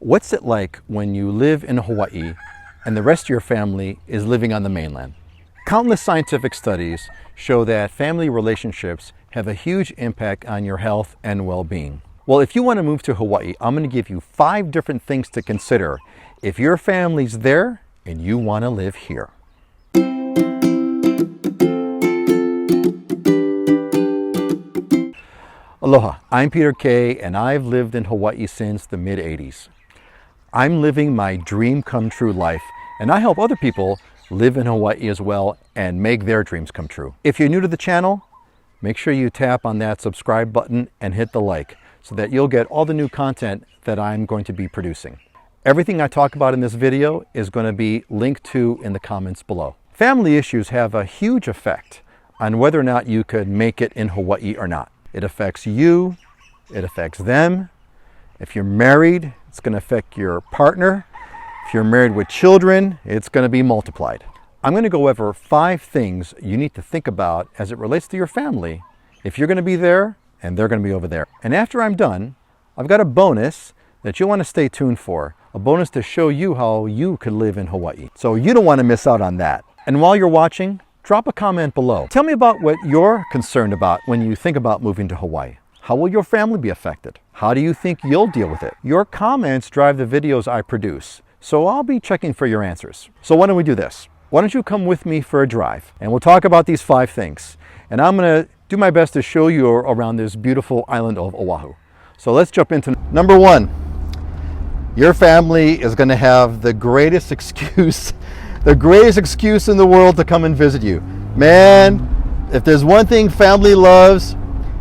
What's it like when you live in Hawaii and the rest of your family is living on the mainland? Countless scientific studies show that family relationships have a huge impact on your health and well-being. Well, if you want to move to Hawaii, I'm going to give you 5 different things to consider if your family's there and you want to live here. Aloha, I'm Peter Kay, and I've lived in Hawaii since the mid-'80s. I'm living my dream come true life, and I help other people live in Hawaii as well and make their dreams come true. If you're new to the channel, make sure you tap on that subscribe button and hit the like so that you'll get all the new content that I'm going to be producing. Everything I talk about in this video is going to be linked to in the comments below. Family issues have a huge effect on whether or not you could make it in Hawaii or not. It affects you, it affects them. If you're married, it's going to affect your partner. If you're married with children, it's going to be multiplied. I'm going to go over 5 things you need to think about as it relates to your family if you're going to be there and they're going to be over there. And after I'm done, I've got a bonus that you'll want to stay tuned for, a bonus to show you how you could live in Hawaii. So you don't want to miss out on that. And while you're watching, drop a comment below. Tell me about what you're concerned about when you think about moving to Hawaii. How will your family be affected? How do you think you'll deal with it? Your comments drive the videos I produce, so I'll be checking for your answers. So why don't we do this? Why don't you come with me for a drive and we'll talk about these 5 things. And I'm gonna do my best to show you around this beautiful island of Oahu. So let's jump into number 1. Your family is gonna have the greatest excuse in the world to come and visit you. Man, if there's one thing family loves,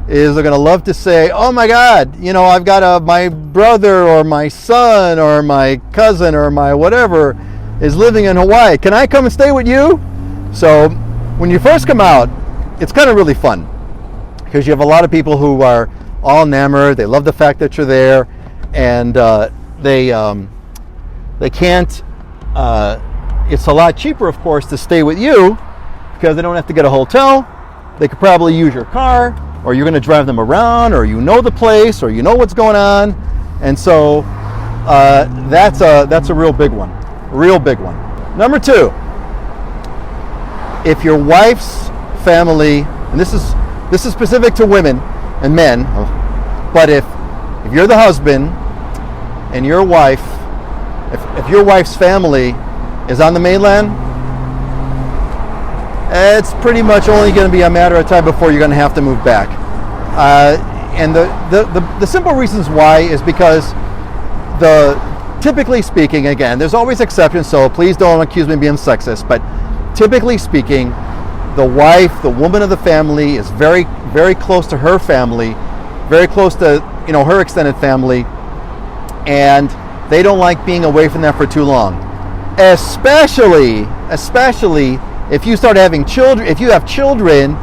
is they're gonna love to say, oh my God, you know, I've got my brother or my son or my cousin or my whatever is living in Hawaii. Can I come and stay with you? So when you first come out, it's kind of really fun because you have a lot of people who are all enamored. They love the fact that you're there, and they can't, it's a lot cheaper, of course, to stay with you because they don't have to get a hotel. They could probably use your car, or you're going to drive them around, or you know the place, or you know what's going on. And so that's a real big one. Number 2, if your wife's family, and this is specific to women and men, but if you're the husband and your wife, if your wife's family is on the mainland, it's pretty much only going to be a matter of time before you're going to have to move back. And the simple reasons why is because typically speaking, again, there's always exceptions, so please don't accuse me of being sexist, but typically speaking, the wife, the woman of the family is very, very close to her family, very close to, you know, her extended family, and they don't like being away from them for too long. Especially if you start having children, if you have children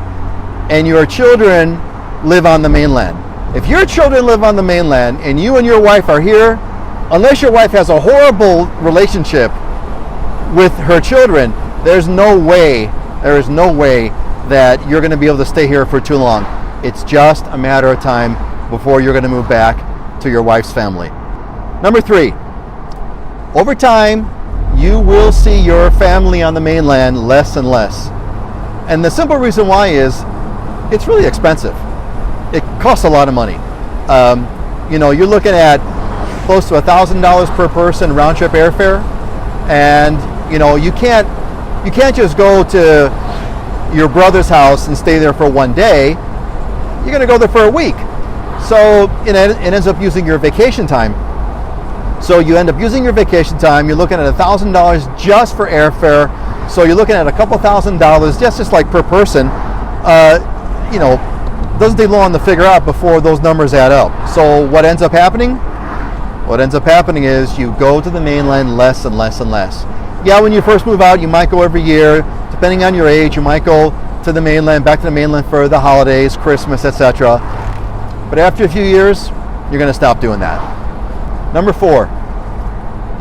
and your children live on the mainland. If your children live on the mainland and you and your wife are here, unless your wife has a horrible relationship with her children, there is no way that you're going to be able to stay here for too long. It's just a matter of time before you're going to move back to your wife's family. Number 3, over time, you will see your family on the mainland less and less. And the simple reason why is it's really expensive. It costs a lot of money. You know, you're looking at close to $1,000 per person round trip airfare, and you know you can't just go to your brother's house and stay there for one day. You're going to go there for a week, so it ends up using your vacation time. So you end up using your vacation time. You're looking at $1,000 just for airfare. So you're looking at a couple $1,000 just like per person. You know, doesn't take long to figure out before those numbers add up. So what ends up happening? What ends up happening is you go to the mainland less and less and less. Yeah, when you first move out, you might go every year. Depending on your age, you might go to the mainland, back to the mainland for the holidays, Christmas, etc. But after a few years, you're going to stop doing that. Number 4,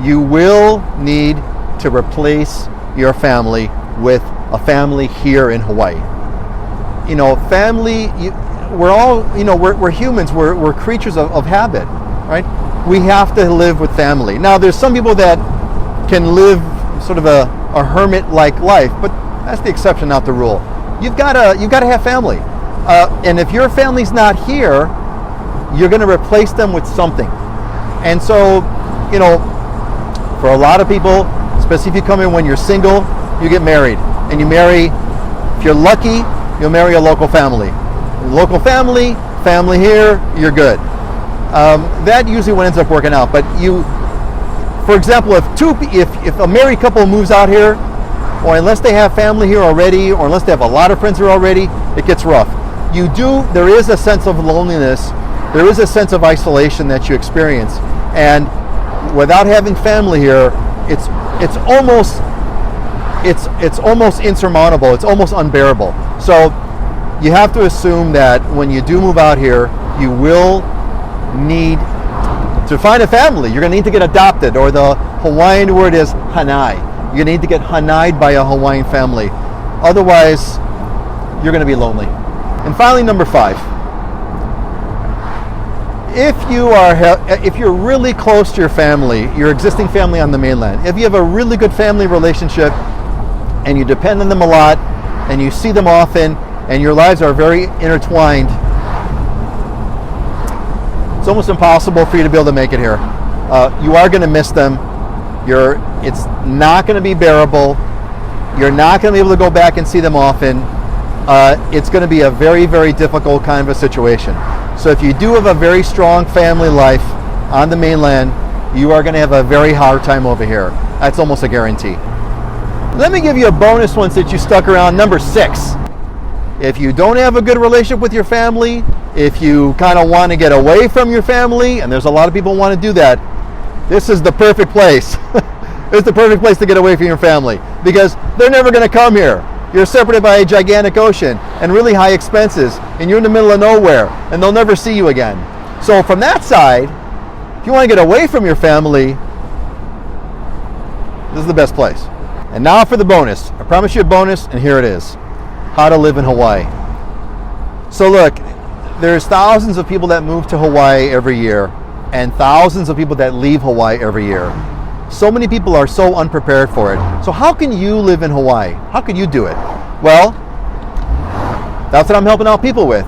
you will need to replace your family with a family here in Hawaii. You know, family, we're all, you know, we're humans, we're creatures of habit, right? we have to live with family. Now, there's some people that can live sort of a hermit-like life, but that's the exception, not the rule. You've got to have family, and if your family's not here, you're going to replace them with something. And so, you know, for a lot of people, especially if you come in when you're single, you get married, and you marry. If you're lucky, you'll marry a local family. Local family here, you're good. That usually what ends up working out. But for example, if a married couple moves out here, or unless they have family here already, or unless they have a lot of friends here already, it gets rough. There is a sense of loneliness, there is a sense of isolation that you experience, and without having family here, it's almost insurmountable. It's almost unbearable. So you have to assume that when you do move out here, you will need to find a family. You're going to need to get adopted, or the Hawaiian word is hanai. You're going to need to get hanai'd by a Hawaiian family. Otherwise, you're going to be lonely. And finally, number 5. If you're really close to your family, your existing family on the mainland, if you have a really good family relationship and you depend on them a lot and you see them often and your lives are very intertwined, it's almost impossible for you to be able to make it here. You are going to miss them. It's not going to be bearable. You're not going to be able to go back and see them often. It's going to be a very, very difficult kind of a situation. So if you do have a very strong family life on the mainland, you are going to have a very hard time over here. That's almost a guarantee. Let me give you a bonus one since you stuck around. Number 6. If you don't have a good relationship with your family, if you kind of want to get away from your family, and there's a lot of people who want to do that, this is the perfect place. It's the perfect place to get away from your family, because they're never going to come here. You're separated by a gigantic ocean and really high expenses, and you're in the middle of nowhere, and they'll never see you again. So from that side, if you want to get away from your family, this is the best place. And now for the bonus. I promise you a bonus, and here it is. How to live in Hawaii. So look, there's thousands of people that move to Hawaii every year, and thousands of people that leave Hawaii every year. So many people are so unprepared for it. So how can you live in Hawaii? How can you do it? Well, that's what I'm helping out people with.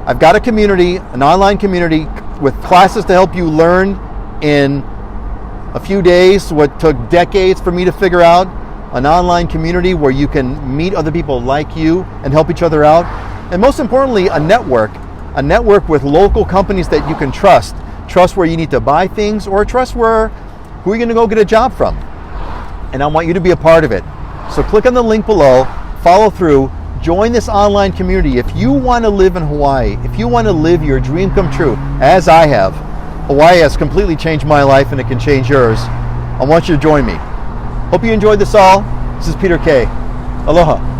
I've got a community, an online community with classes to help you learn in a few days what took decades for me to figure out. An online community where you can meet other people like you and help each other out. And most importantly, a network with local companies that you can trust where you need to buy things, or trust who are you going to go get a job from. And I want you to be a part of it. So click on the link below, follow through, join this online community. If you want to live in Hawaii, if you want to live your dream come true, as I have, Hawaii has completely changed my life and it can change yours. I want you to join me. Hope you enjoyed this all. This is Peter K. Aloha.